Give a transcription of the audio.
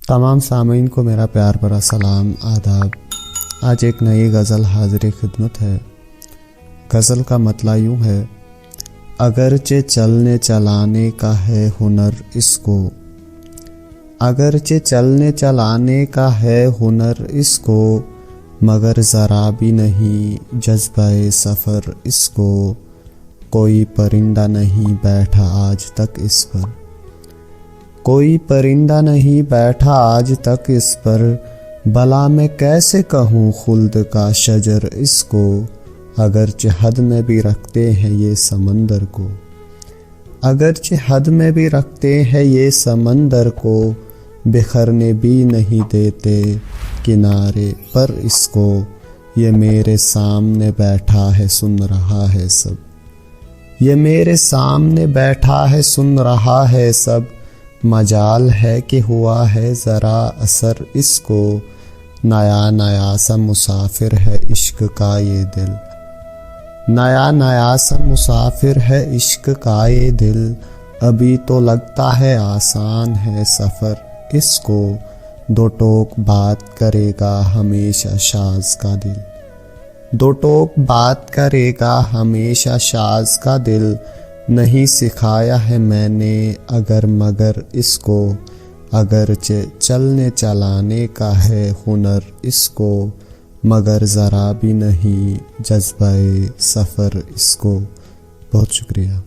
तमाम सामीन को मेरा प्यार भरा सलाम आदाब। आज एक नई गज़ल हाज़िर खिदमत है। गज़ल का मतलब यूँ है, अगरचे चलने चलाने का है हुनर इसको, अगरचे चलने चलाने का है हुनर इसको, मगर ज़रा भी नहीं जज्बाए सफ़र इसको। कोई परिंदा नहीं बैठा आज तक इस पर, कोई परिंदा नहीं बैठा आज तक इस पर, भला मैं कैसे कहूँ खुल्द का शजर इसको। अगरचे हद में भी रखते हैं ये समंदर को, अगरचे हद में भी रखते हैं ये समंदर को, बिखरने भी नहीं देते किनारे पर इसको। ये मेरे सामने बैठा है सुन रहा है सब, ये मेरे सामने बैठा है सुन रहा है सब, मजाल है कि हुआ है ज़रा असर इसको। नया नया सा मुसाफिर है इश्क का ये दिल, नया नया सा मुसाफिर है इश्क का ये दिल, अभी तो लगता है आसान है सफ़र इसको। दो टोक बात करेगा हमेशा शाज़ का दिल, दो टोक बात करेगा हमेशा शाज़ का दिल, नहीं सिखाया है मैंने अगर मगर इसको। अगरचे चलने चलाने का है हुनर इसको, मगर ज़रा भी नहीं जज्बाए सफ़र इसको। बहुत शुक्रिया।